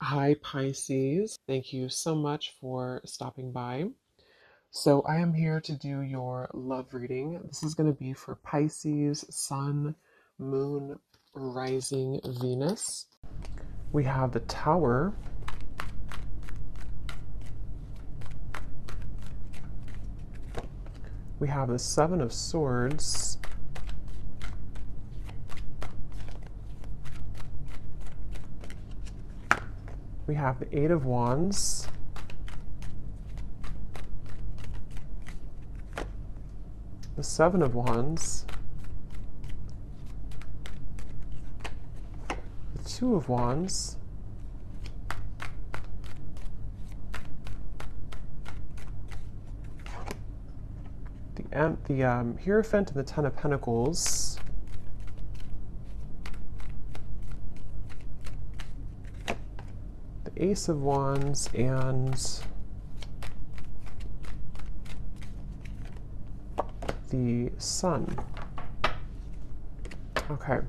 Hi, Pisces. Thank you so much for stopping by. So, I am here to do your love reading. This is going to be for Pisces, Sun, Moon, Rising, Venus. We have the Tower. We have the Seven of Swords. We have the Eight of Wands. The Seven of Wands. The Two of Wands. The Hierophant and the Ten of Pentacles. The Ace of Wands and the Sun. Okay.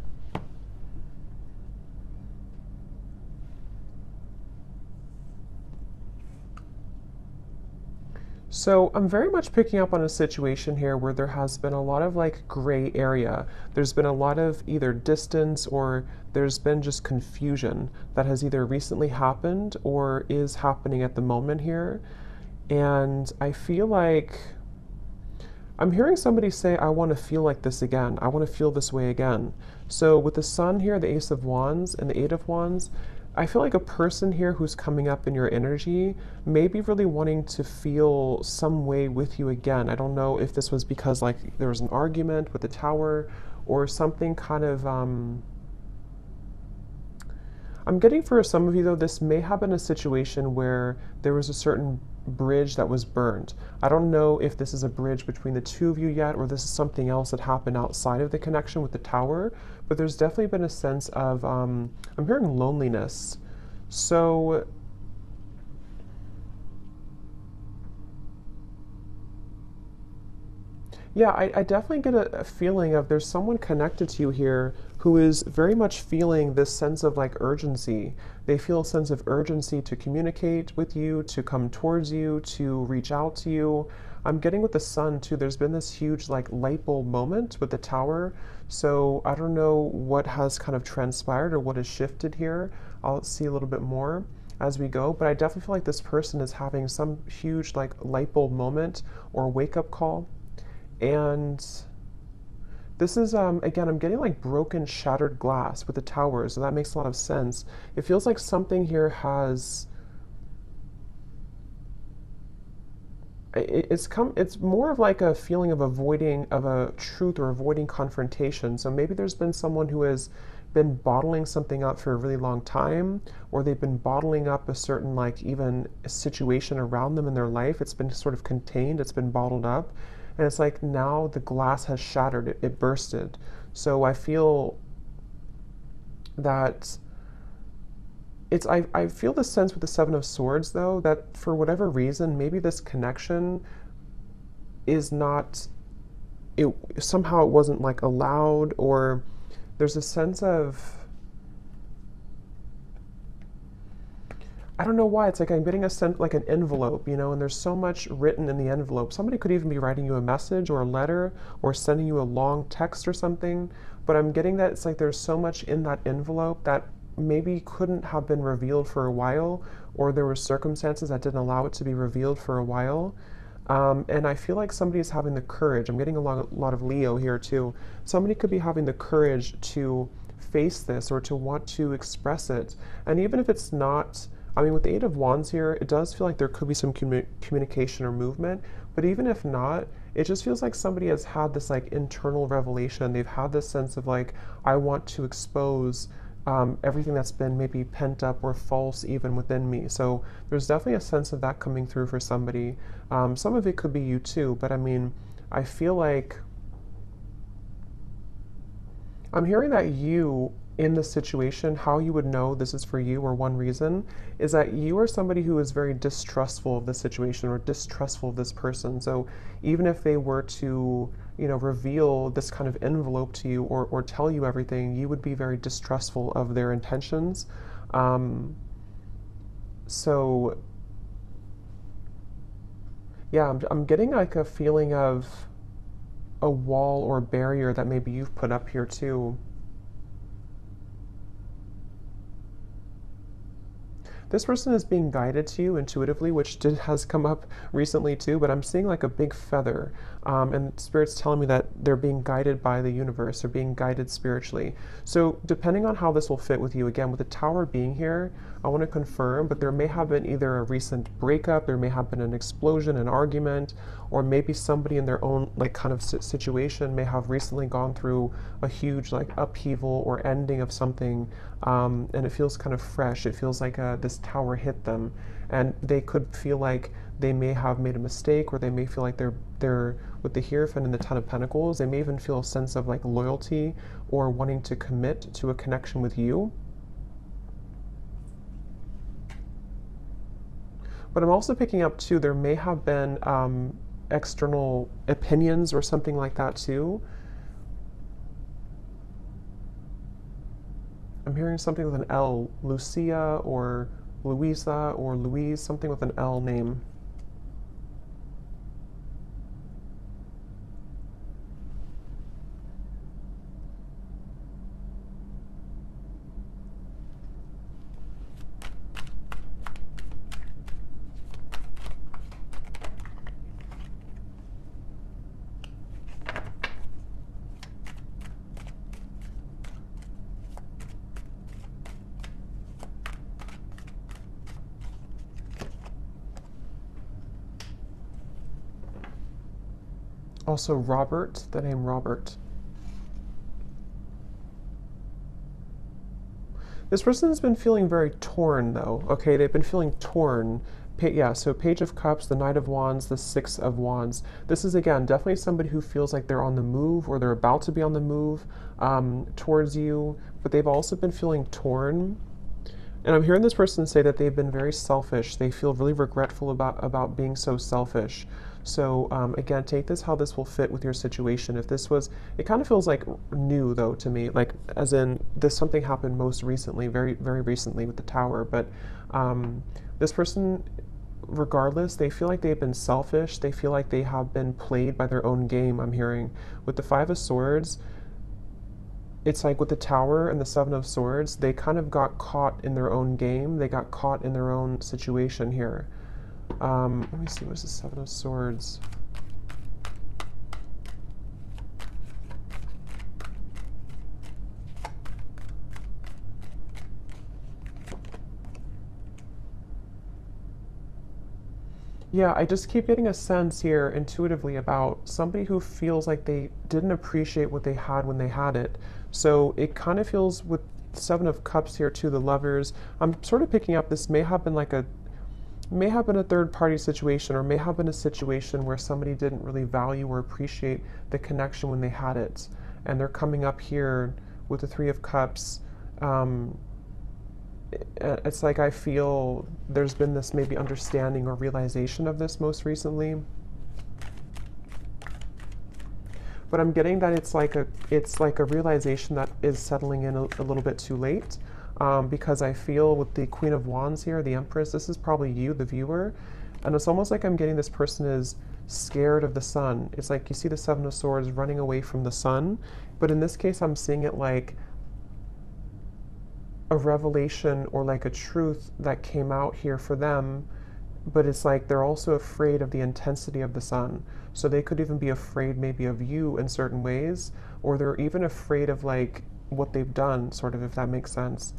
So I'm very much picking up on a situation here where there has been a lot of like gray area. There's been a lot of either distance or there's been just confusion that has either recently happened or is happening at the moment here. And I feel like I'm hearing somebody say, I want to feel like this again. I want to feel this way again. So with the Sun here, the Ace of Wands, and the Eight of Wands, I feel like a person here who's coming up in your energy may be really wanting to feel some way with you again. I don't know if this was because like there was an argument with the Tower or something kind of I'm getting for some of you, though, this may have been a situation where there was a certain bridge that was burned. I don't know if this is a bridge between the two of you yet, or this is something else that happened outside of the connection with the Tower, but there's definitely been a sense of, I'm hearing loneliness. So, yeah, I definitely get a feeling of there's someone connected to you here who is very much feeling this sense of like urgency. They feel a sense of urgency to communicate with you, to come towards you, to reach out to you. I'm getting with the Sun too. There's been this huge like light bulb moment with the Tower. So I don't know what has kind of transpired or what has shifted here. I'll see a little bit more as we go, but I definitely feel like this person is having some huge like light bulb moment or wake up call. And this is, again, I'm getting like broken, shattered glass with the Tower, so that makes a lot of sense. It feels like something here has, it's more of like a feeling of avoiding of a truth or avoiding confrontation. So maybe there's been someone who has been bottling something up for a really long time, or they've been bottling up a certain like even a situation around them in their life. It's been sort of contained, it's been bottled up, and it's like now the glass has shattered, it bursted. So I feel that I feel the sense with the Seven of Swords though that for whatever reason maybe this connection is not, it somehow it wasn't like allowed, or there's a sense of, I don't know why. It's like I'm getting a sense like an envelope, and there's so much written in the envelope. Somebody could even be writing you a message or a letter or sending you a long text or something. But I'm getting that it's like there's so much in that envelope that maybe couldn't have been revealed for a while, or there were circumstances that didn't allow it to be revealed for a while. And I feel like somebody is having the courage. I'm getting a lot of Leo here too. Somebody could be having the courage to face this or to want to express it. And even if it's not, I mean, with the Eight of Wands here, it does feel like there could be some communication or movement. But even if not, it just feels like somebody has had this like internal revelation. They've had this sense of like, I want to expose everything that's been maybe pent up or false even within me. So there's definitely a sense of that coming through for somebody. Some of it could be you too, but I mean, I feel like I'm hearing that you, in this situation, how you would know this is for you, or one reason, is that you are somebody who is very distrustful of the situation or distrustful of this person. So even if they were to, reveal this kind of envelope to you or tell you everything, you would be very distrustful of their intentions. Um, So yeah, I'm getting like a feeling of a wall or barrier that maybe you've put up here too. This person is being guided to you intuitively, which has come up recently too, but I'm seeing like a big feather. And Spirit's telling me that they're being guided by the universe, they're being guided spiritually. So, depending on how this will fit with you, again, with the tower being here, I want to confirm, but there may have been either a recent breakup, there may have been an explosion, an argument, or maybe somebody in their own like kind of situation may have recently gone through a huge like upheaval or ending of something, and it feels kind of fresh. It feels like this tower hit them, and they could feel like they may have made a mistake, or they may feel like they're with the Hierophant and the Ten of Pentacles. They may even feel a sense of like loyalty or wanting to commit to a connection with you. But I'm also picking up too, there may have been external opinions or something like that too. I'm hearing something with an L, Lucia or Louisa or Louise, something with an L name. Also Robert, the name Robert. This person has been feeling very torn though, okay? They've been feeling torn. Yeah, so Page of Cups, the Knight of Wands, the Six of Wands. This is, again, definitely somebody who feels like they're on the move or they're about to be on the move towards you, but they've also been feeling torn. And I'm hearing this person say that they've been very selfish. They feel really regretful about being so selfish. So again, take this how this will fit with your situation. If this was, it kind of feels like new though to me, like as in this something happened most recently, very, very recently with the tower. But this person, regardless, they feel like they've been selfish. They feel like they have been played by their own game, I'm hearing. With the Five of Swords, it's like with the Tower and the Seven of Swords, they kind of got caught in their own game. They got caught in their own situation here. Let me see, what's the Seven of Swords? Yeah, I just keep getting a sense here intuitively about somebody who feels like they didn't appreciate what they had when they had it. So it kind of feels with Seven of Cups here too, the Lovers. I'm sort of picking up this may have been like may have been a third party situation, or may have been a situation where somebody didn't really value or appreciate the connection when they had it. And they're coming up here with the Three of Cups. It's like I feel there's been this maybe understanding or realization of this most recently. But I'm getting that it's like a realization that is settling in a little bit too late. Because I feel with the Queen of Wands here, the Empress, this is probably you, the viewer, and it's almost like I'm getting this person is scared of the sun. It's like you see the Seven of Swords running away from the sun, but in this case I'm seeing it like a revelation or like a truth that came out here for them, but it's like they're also afraid of the intensity of the sun. So they could even be afraid maybe of you in certain ways, or they're even afraid of like what they've done, sort of, if that makes sense.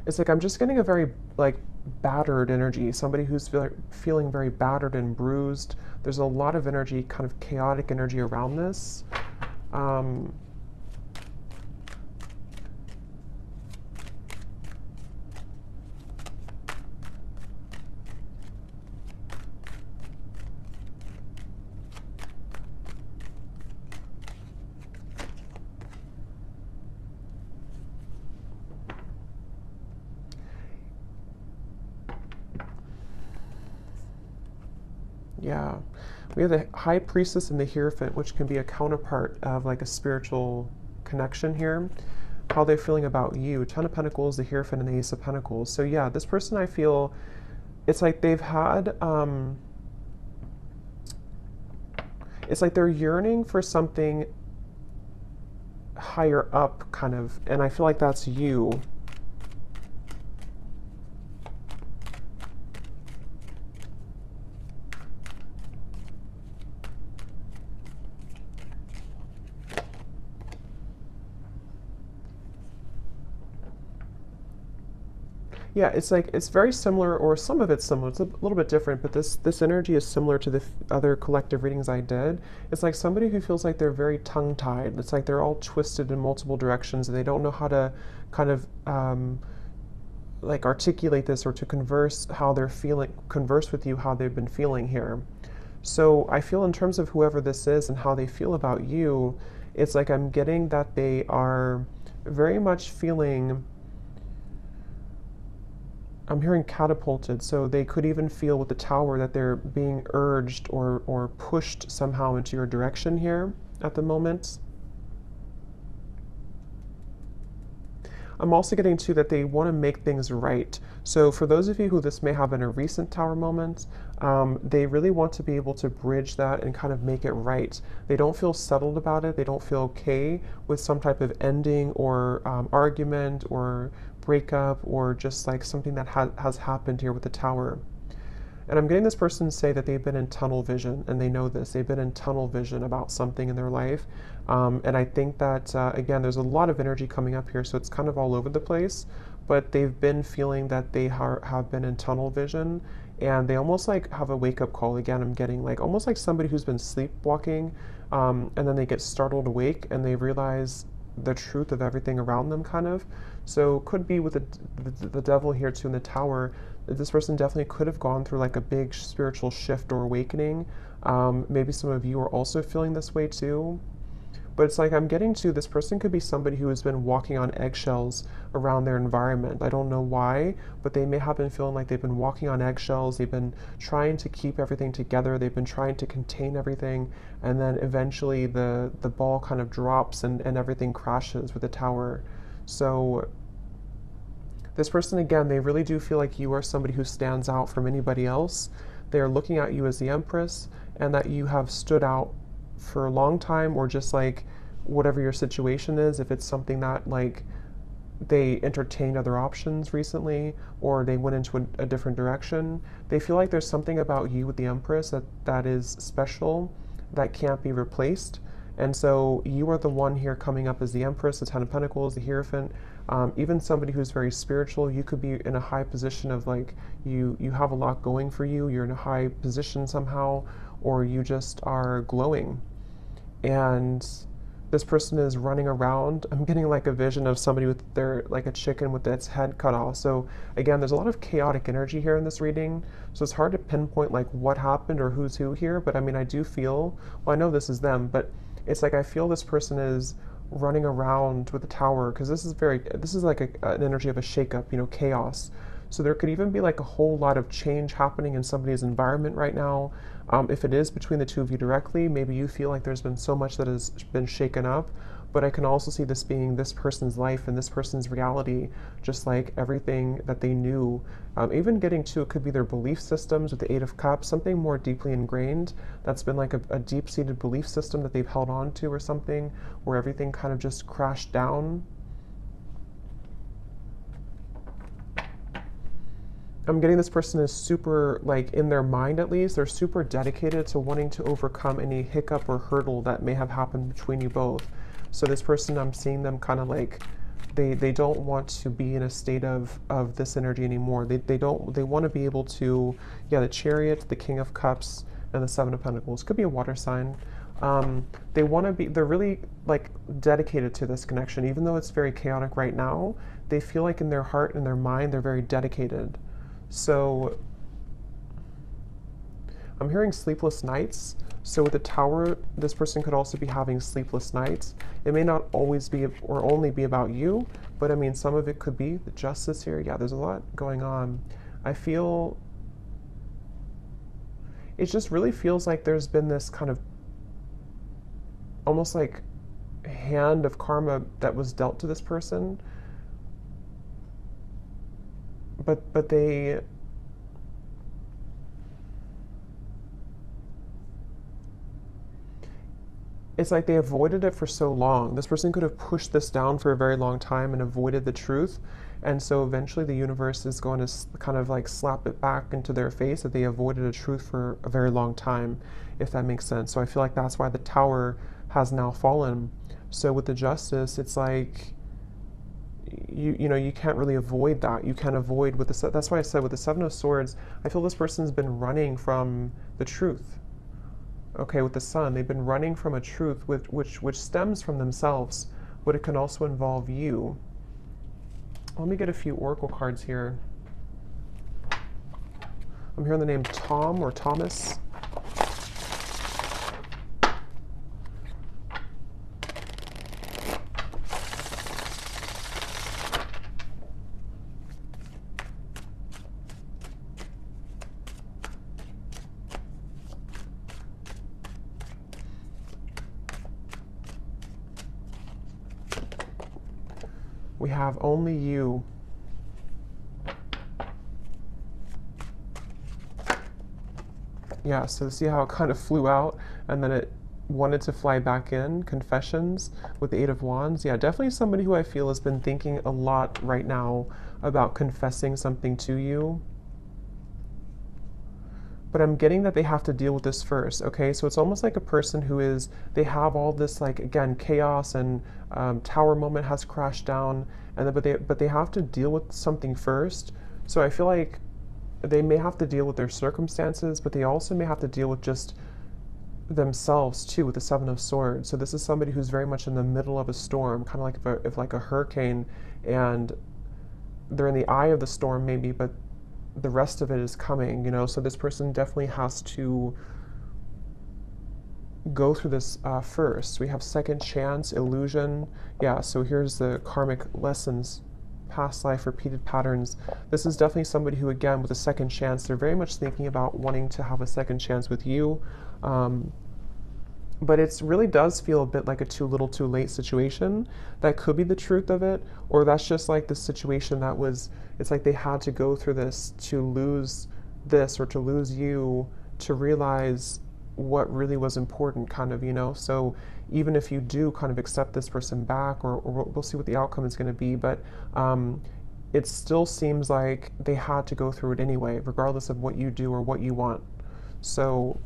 It's like I'm just getting a very like battered energy, somebody who's feeling very battered and bruised. There's a lot of energy, kind of chaotic energy around this. Yeah. We have the High Priestess and the Hierophant, which can be a counterpart of like a spiritual connection here, how they're feeling about you. Ten of Pentacles, the Hierophant, and the Ace of Pentacles. So yeah, this person, I feel, it's like they've had, it's like they're yearning for something higher up, kind of, and I feel like that's you. Yeah, it's like it's very similar, or some of it's similar. It's a little bit different, but this energy is similar to the other collective readings I did. It's like somebody who feels like they're very tongue-tied. It's like they're all twisted in multiple directions, and they don't know how to kind of like articulate this, or to converse how they're feeling, converse with you how they've been feeling here. So I feel, in terms of whoever this is and how they feel about you, it's like I'm getting that they are very much feeling, I'm hearing catapulted, so they could even feel with the Tower that they're being urged or pushed somehow into your direction here at the moment. I'm also getting too that they want to make things right. So for those of you who this may have been a recent Tower moment, they really want to be able to bridge that and kind of make it right. They don't feel settled about it. They don't feel okay with some type of ending or argument or breakup, or just like something that has happened here with the Tower. And I'm getting this person say that they've been in tunnel vision, and they know this. They've been in tunnel vision about something in their life. And I think that, again, there's a lot of energy coming up here, so it's kind of all over the place. But they've been feeling that they have been in tunnel vision, and they almost like have a wake-up call. Again, I'm getting like almost like somebody who's been sleepwalking, and then they get startled awake, and they realize the truth of everything around them, kind of. So could be with the devil here too in the Tower. This person definitely could have gone through like a big spiritual shift or awakening. Maybe some of you are also feeling this way too. But it's like I'm getting to, this person could be somebody who has been walking on eggshells around their environment. I don't know why, but they may have been feeling like they've been walking on eggshells. They've been trying to keep everything together. They've been trying to contain everything. And then eventually the ball kind of drops, and everything crashes with the Tower. So this person, again, they really do feel like you are somebody who stands out from anybody else. They are looking at you as the Empress, and that you have stood out for a long time, or just like whatever your situation is, if it's something that like they entertained other options recently, or they went into a different direction, they feel like there's something about you with the Empress that is special, that can't be replaced. And so you are the one here coming up as the Empress, the Ten of Pentacles, the Hierophant. Even somebody who's very spiritual, you could be in a high position of like, you have a lot going for you, you're in a high position somehow, or you just are glowing. And this person is running around. I'm getting like a vision of somebody with their, like a chicken with its head cut off. So again, there's a lot of chaotic energy here in this reading. So it's hard to pinpoint like what happened or who's who here. But I mean, I do feel, well, I know this is them, but it's like I feel this person is running around with the Tower, because this is like an energy of a shakeup, chaos. So there could even be like a whole lot of change happening in somebody's environment right now. If it is between the two of you directly, maybe you feel like there's been so much that has been shaken up. But I can also see this being this person's life and this person's reality, just like everything that they knew. Even getting to, it could be their belief systems with the Eight of Cups, something more deeply ingrained that's been like a deep-seated belief system that they've held on to, or something where everything kind of just crashed down. I'm getting this person is super, like in their mind at least, they're super dedicated to wanting to overcome any hiccup or hurdle that may have happened between you both. So this person, I'm seeing them kind of like, they don't want to be in a state of this energy anymore. They want to be able to, yeah, the Chariot, the King of Cups, and the Seven of Pentacles. Could be a water sign. They want to be, they're really like dedicated to this connection. Even though it's very chaotic right now, they feel like in their heart and their mind, they're very dedicated. So I'm hearing sleepless nights. So with the Tower, this person could also be having sleepless nights. It may not always be or only be about you, but I mean, some of it could be the Justice here. Yeah, there's a lot going on. I feel, it just really feels like there's been this kind of almost like hand of karma that was dealt to this person, but they, it's like they avoided it for so long. This person could have pushed this down for a very long time and avoided the truth. And so eventually the universe is going to kind of like slap it back into their face that they avoided a truth for a very long time, if that makes sense. So I feel like that's why the tower has now fallen. So with the justice, it's like, you know, you can't really avoid that. You can't avoid with the, that's why I said with the Seven of Swords, I feel this person's been running from the truth. Okay, with the Sun, they've been running from a truth which stems from themselves, but it can also involve you. Let me get a few oracle cards here. I'm hearing the name Tom or Thomas. We have only you. Yeah, so see how it kind of flew out and then it wanted to fly back in. Confessions with the Eight of Wands. Yeah, definitely somebody who I feel has been thinking a lot right now about confessing something to you. But I'm getting that they have to deal with this first, okay? So it's almost like a person who is, they have all this, like, again, chaos and tower moment has crashed down, and then, but they have to deal with something first. So I feel like they may have to deal with their circumstances, but they also may have to deal with just themselves too, with the Seven of Swords. So this is somebody who's very much in the middle of a storm, kind of like if like a hurricane, and they're in the eye of the storm maybe, but the rest of it is coming, you know. So this person definitely has to go through this first. We have second chance, illusion. Yeah, so here's the karmic lessons, past life, repeated patterns. This is definitely somebody who, again, with a second chance, they're very much thinking about wanting to have a second chance with you. But it really does feel a bit like a too little too late situation. That could be the truth of it, or that's just like the situation that was, it's like they had to go through this to lose this or to lose you to realize what really was important, kind of, you know. So even if you do kind of accept this person back, or we'll see what the outcome is going to be, but it still seems like they had to go through it anyway, regardless of what you do or what you want. So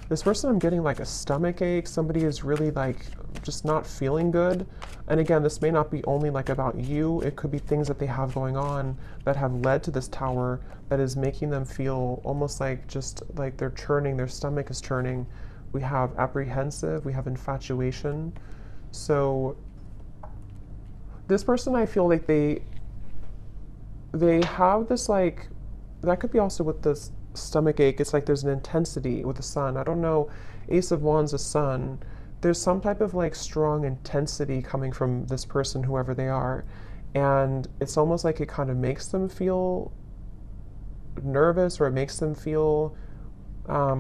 this person, I'm getting like a stomach ache. Somebody is really like just not feeling good. And again, this may not be only like about you. It could be things that they have going on that have led to this tower that is making them feel almost like just like they're churning, their stomach is churning. We have apprehensive, we have infatuation. So this person, I feel like they have this like, that could be also with this stomach ache. It's like there's an intensity with the Sun. I don't know, Ace of Wands, a Sun. There's some type of like strong intensity coming from this person, whoever they are. And it's almost like it kind of makes them feel nervous, or it makes them feel I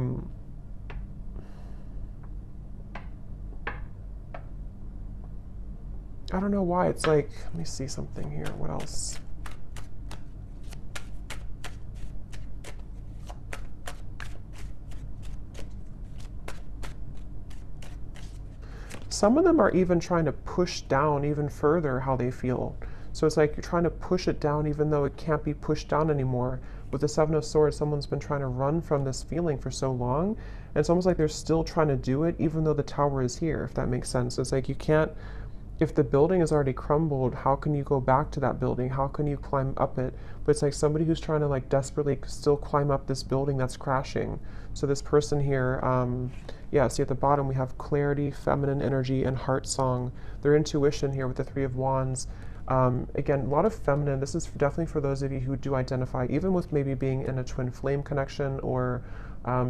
don't know why. It's like, let me see something here. What else? Some of them are even trying to push down even further how they feel. So it's like you're trying to push it down even though it can't be pushed down anymore. With the Seven of Swords, someone's been trying to run from this feeling for so long, and it's almost like they're still trying to do it even though the tower is here, if that makes sense. It's like you can't, if the building is already crumbled, how can you go back to that building? How can you climb up it? But it's like somebody who's trying to like desperately still climb up this building that's crashing. So this person here, yeah, see at the bottom we have clarity, feminine energy, and heart song. Their intuition here with the Three of Wands. Again, a lot of feminine. This is definitely for those of you who do identify, even with maybe being in a twin flame connection, or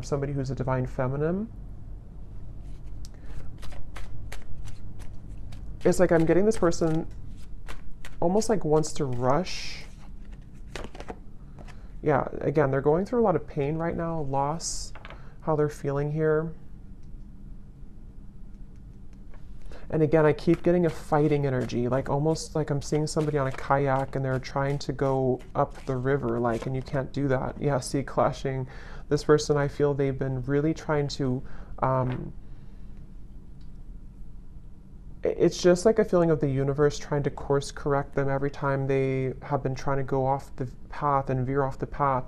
somebody who's a divine feminine. It's like I'm getting this person almost like wants to rush. Yeah, again, they're going through a lot of pain right now, loss, how they're feeling here. And again, I keep getting a fighting energy, like almost like I'm seeing somebody on a kayak and they're trying to go up the river, like, and you can't do that. Yeah, see, clashing. This person, I feel they've been really trying to, it's just like a feeling of the universe trying to course correct them every time they have been trying to go off the path and veer off the path.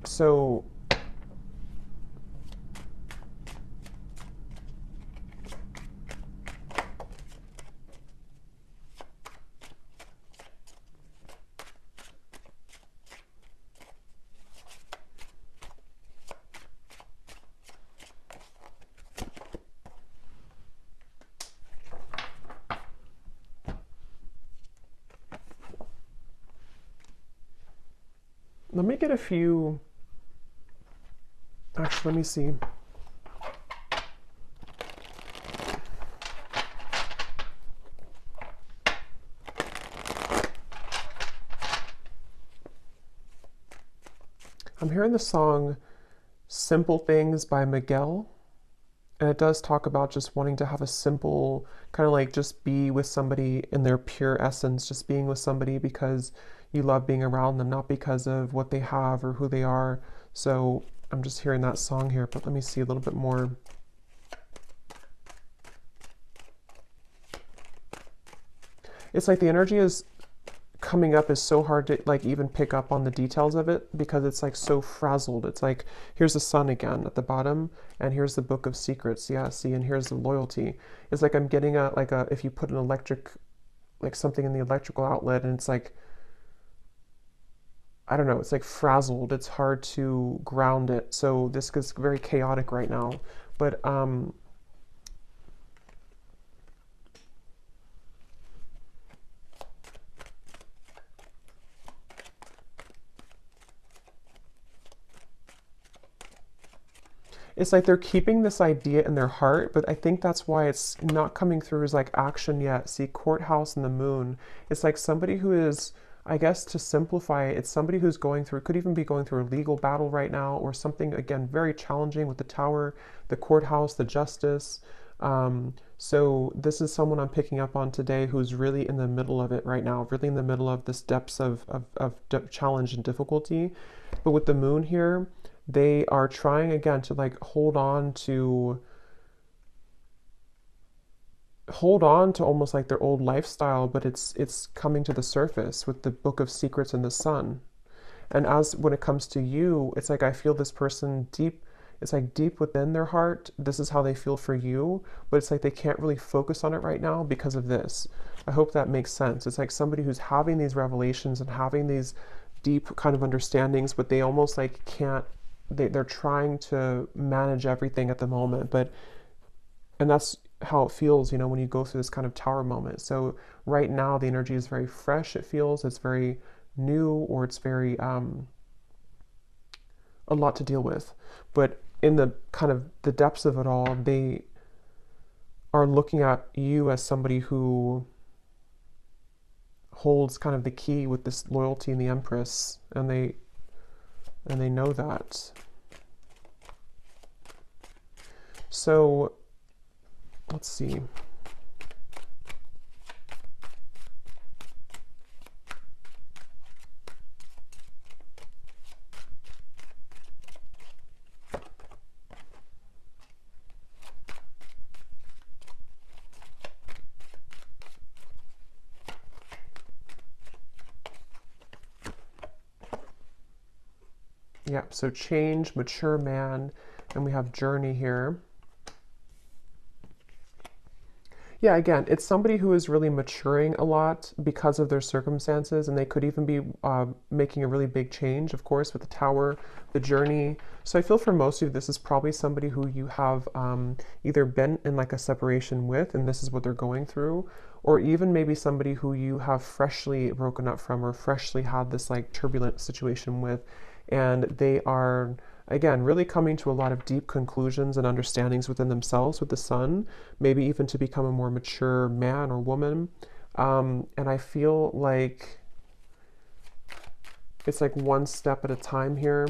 So let me get a few, actually, let me see. I'm hearing the song Simple Things by Miguel. And it does talk about just wanting to have a simple, kind of like just be with somebody in their pure essence, just being with somebody because you love being around them, not because of what they have or who they are. So I'm just hearing that song here, but let me see a little bit more. It's like the energy is coming up is so hard to like even pick up on the details of it because it's like so frazzled. It's like here's the sun again at the bottom and here's the book of secrets. Yeah, see, and here's the loyalty. It's like I'm getting a like a if you put an electric like something in the electrical outlet and it's like I don't know, it's like frazzled. It's hard to ground it. So this is very chaotic right now. But it's like they're keeping this idea in their heart, but I think that's why it's not coming through as like action yet. See, courthouse and the moon. It's like somebody who is, I guess to simplify it, it's somebody who's going through, could even be going through a legal battle right now or something, again, very challenging with the tower, the courthouse, the justice. So this is someone I'm picking up on today who's really in the middle of it right now, really in the middle of this depths of challenge and difficulty. But with the moon here, they are trying again to like hold on to almost like their old lifestyle, but it's coming to the surface with the book of secrets and the sun. And as when it comes to you, it's like I feel this person deep, it's like deep within their heart, this is how they feel for you, but it's like they can't really focus on it right now because of this. I hope that makes sense. It's like somebody who's having these revelations and having these deep kind of understandings, but they almost like can't, they're trying to manage everything at the moment, but and that's how it feels, you know, when you go through this kind of tower moment. So right now the energy is very fresh. It feels it's very new, or it's very a lot to deal with. But in the kind of the depths of it all, they are looking at you as somebody who holds kind of the key with this loyalty and the Empress, and they know that. So let's see. Yeah, so change, mature man, and we have journey here. Yeah, again, it's somebody who is really maturing a lot because of their circumstances, and they could even be making a really big change, of course, with the tower, the journey. So I feel for most of you, this is probably somebody who you have either been in like a separation with, and this is what they're going through, or even maybe somebody who you have freshly broken up from or freshly had this like turbulent situation with, and they are again, really coming to a lot of deep conclusions and understandings within themselves with the sun, maybe even to become a more mature man or woman. And I feel like it's like one step at a time here.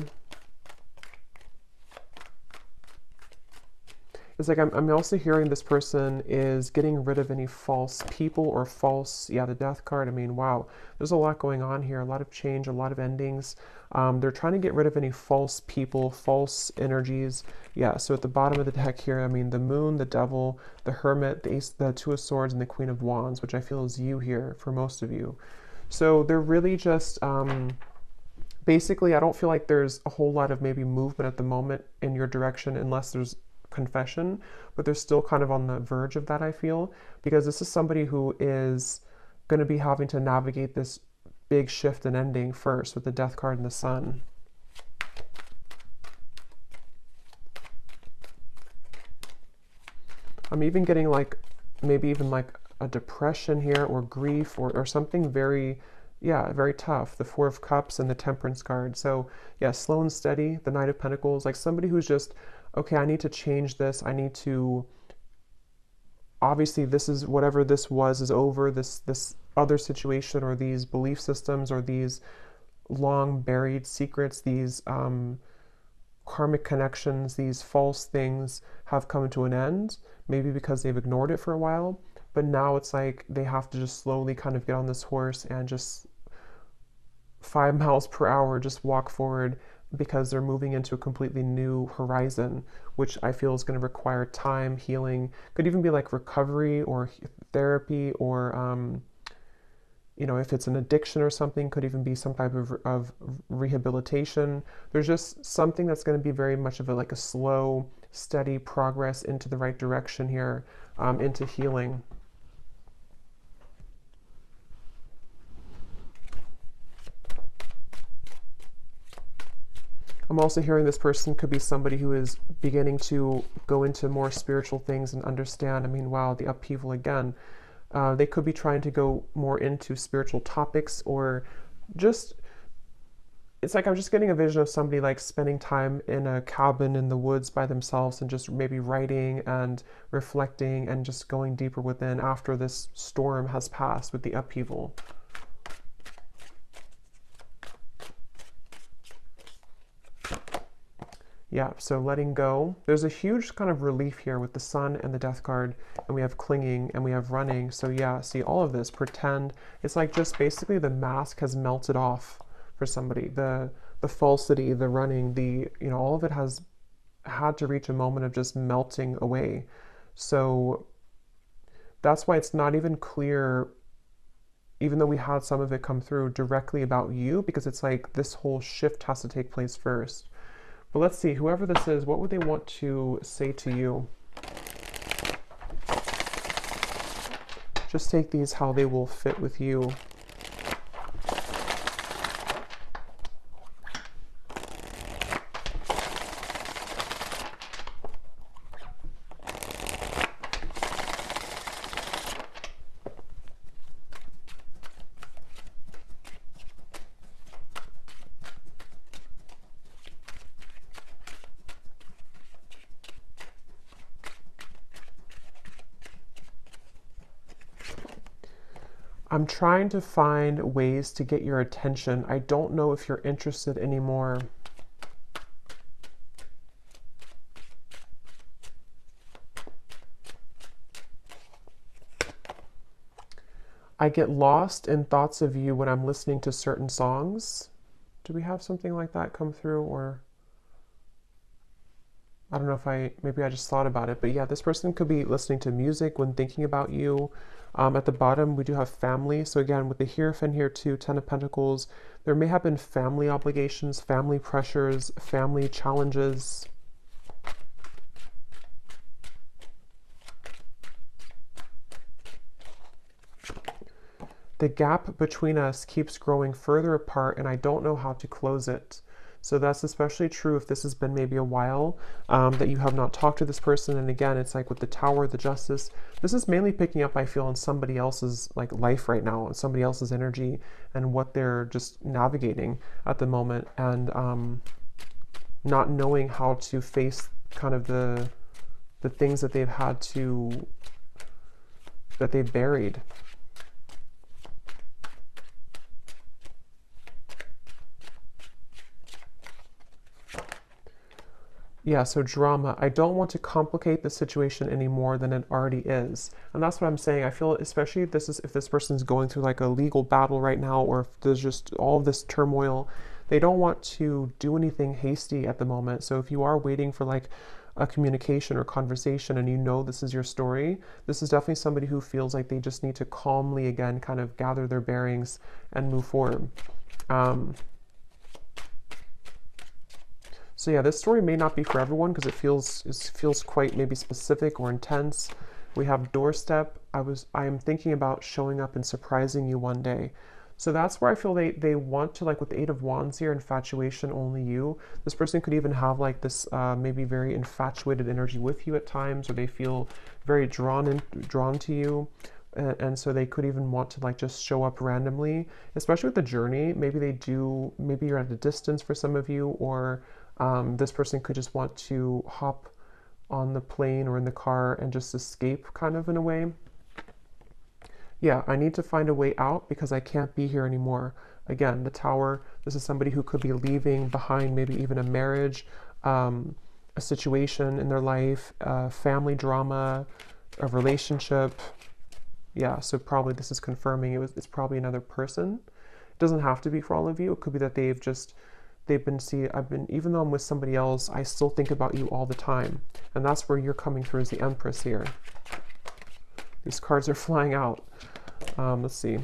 It's like I'm also hearing this person is getting rid of any false people or false, yeah, the death card. I mean, wow, there's a lot going on here, a lot of change, a lot of endings. They're trying to get rid of any false people, false energies. Yeah, so at the bottom of the deck here, I mean, the moon, the devil, the hermit, the ace, the two of swords, and the queen of wands, which I feel is you here for most of you. So they're really just, basically, I don't feel like there's a whole lot of maybe movement at the moment in your direction unless there's confession, but they're still kind of on the verge of that, I feel, because this is somebody who is going to be having to navigate this big shift and ending first with the death card and the sun. I'm even getting like maybe even like a depression here or grief or something very, yeah, very tough. The Four of Cups and the Temperance card. So yeah, slow and steady, the Knight of Pentacles, like somebody who's just, okay, I need to change this. I need to, obviously this is whatever this was is over, this other situation or these belief systems or these long buried secrets, these karmic connections, these false things have come to an end, maybe because they've ignored it for a while, but now it's like they have to just slowly kind of get on this horse and just 5 miles per hour just walk forward because they're moving into a completely new horizon, which I feel is going to require time, healing, could even be like recovery or therapy or you know, if it's an addiction or something, could even be some type of rehabilitation. There's just something that's going to be very much of a like a slow, steady progress into the right direction here, into healing. I'm also hearing this person could be somebody who is beginning to go into more spiritual things and understand. I mean, wow, the upheaval again. They could be trying to go more into spiritual topics or just, it's like I'm just getting a vision of somebody like spending time in a cabin in the woods by themselves and just maybe writing and reflecting and just going deeper within after this storm has passed with the upheaval. Yeah, so letting go. There's a huge kind of relief here with the sun and the death card, and we have clinging and we have running. So yeah, see all of this, pretend. It's like just basically the mask has melted off for somebody. The falsity, the running, the, you know, all of it has had to reach a moment of just melting away. So that's why it's not even clear, even though we had some of it come through directly about you, because it's like this whole shift has to take place first. But let's see, whoever this is, what would they want to say to you? Just take these how they will fit with you. I'm trying to find ways to get your attention. I don't know if you're interested anymore. I get lost in thoughts of you when I'm listening to certain songs. Do we have something like that come through? Or I don't know if maybe I just thought about it, but yeah, this person could be listening to music when thinking about you. At the bottom, we do have family. So again, with the Hierophant here too, Ten of Pentacles, there may have been family obligations, family pressures, family challenges. The gap between us keeps growing further apart and I don't know how to close it. So that's especially true if this has been maybe a while that you have not talked to this person. And again, it's like with the Tower, the Justice, this is mainly picking up, I feel, on somebody else's like life right now, and somebody else's energy and what they're just navigating at the moment, and not knowing how to face kind of the things that they've had to, that they've buried. Yeah, so drama. I don't want to complicate the situation any more than it already is. And that's what I'm saying. I feel especially if this person's going through like a legal battle right now, or if there's just all of this turmoil, they don't want to do anything hasty at the moment. So if you are waiting for like a communication or conversation and you know this is your story, this is definitely somebody who feels like they just need to calmly again kind of gather their bearings and move forward. So yeah, this story may not be for everyone because it feels quite maybe specific or intense. We have doorstep. I am thinking about showing up and surprising you one day. So that's where I feel they want to, like with the Eight of Wands here, infatuation, only you. This person could even have like this maybe very infatuated energy with you at times, or they feel very drawn to you. And so they could even want to like just show up randomly, especially with the journey. Maybe you're at a distance for some of you, or this person could just want to hop on the plane or in the car and just escape kind of in a way. Yeah, I need to find a way out because I can't be here anymore. Again, the Tower, this is somebody who could be leaving behind maybe even a marriage, a situation in their life, family drama, a relationship. Yeah, so probably this is confirming it's probably another person. It doesn't have to be for all of you. It could be that even though I'm with somebody else, I still think about you all the time. And that's where you're coming through as the Empress here. These cards are flying out. Let's see.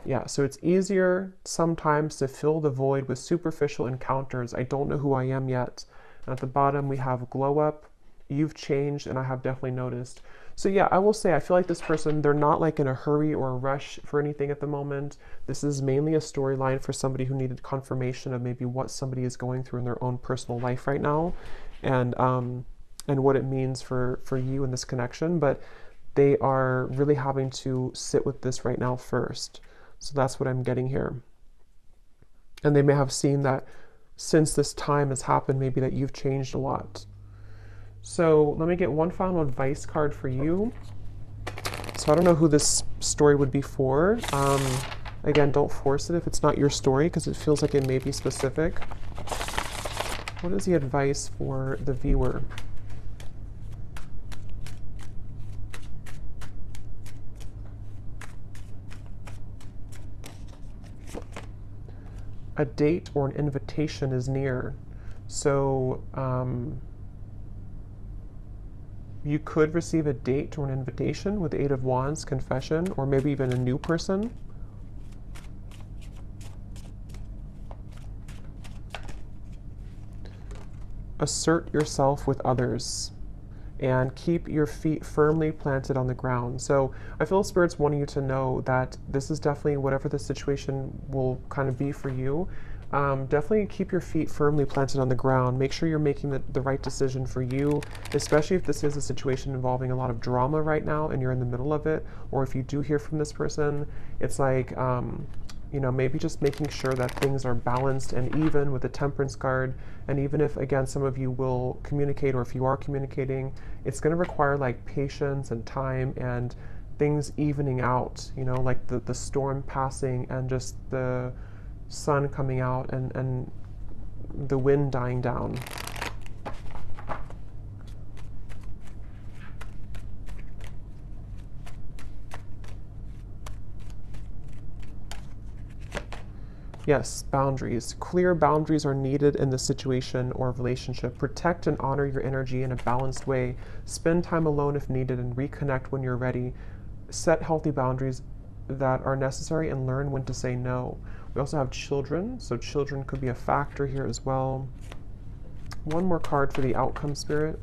Yeah, so it's easier sometimes to fill the void with superficial encounters. I don't know who I am yet. And at the bottom, we have glow up. You've changed, and I have definitely noticed. So yeah, I will say, I feel like this person, they're not like in a hurry or a rush for anything at the moment. This is mainly a storyline for somebody who needed confirmation of maybe what somebody is going through in their own personal life right now, and what it means for you in this connection. But they are really having to sit with this right now first. So that's what I'm getting here. And they may have seen that since this time has happened, maybe that you've changed a lot. So let me get one final advice card for you. So I don't know who this story would be for. Again, don't force it if it's not your story because it feels like it may be specific. What is the advice for the viewer? A date or an invitation is near. So you could receive a date or an invitation with the Eight of Wands, confession, or maybe even a new person. Assert yourself with others and keep your feet firmly planted on the ground. So I feel Spirit's wanting you to know that this is definitely, whatever the situation will kind of be for you, definitely keep your feet firmly planted on the ground. Make sure you're making the right decision for you, especially if this is a situation involving a lot of drama right now and you're in the middle of it, or if you do hear from this person, it's like, maybe just making sure that things are balanced and even with the Temperance card. And even if, again, some of you will communicate, or if you are communicating, it's going to require like patience and time and things evening out, like the storm passing and just the sun coming out and the wind dying down. Yes, boundaries. Clear boundaries are needed in this situation or relationship. Protect and honor your energy in a balanced way. Spend time alone if needed and reconnect when you're ready. Set healthy boundaries that are necessary and learn when to say no. We also have children, so children could be a factor here as well. One more card for the outcome, Spirit.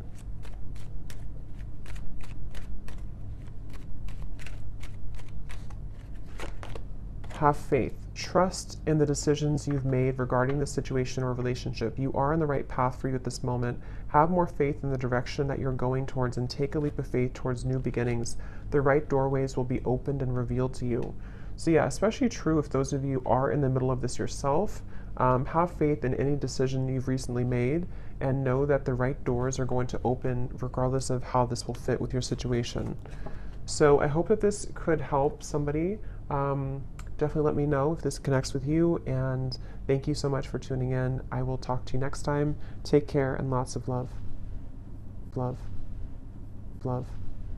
Have faith. Trust in the decisions you've made regarding the situation or relationship. You are on the right path for you at this moment. Have more faith in the direction that you're going towards and take a leap of faith towards new beginnings. The right doorways will be opened and revealed to you. So yeah, especially true if those of you are in the middle of this yourself. Have faith in any decision you've recently made and know that the right doors are going to open regardless of how this will fit with your situation. So I hope that this could help somebody. Definitely let me know if this connects with you, and thank you so much for tuning in. I will talk to you next time. Take care and lots of love. Love. Love.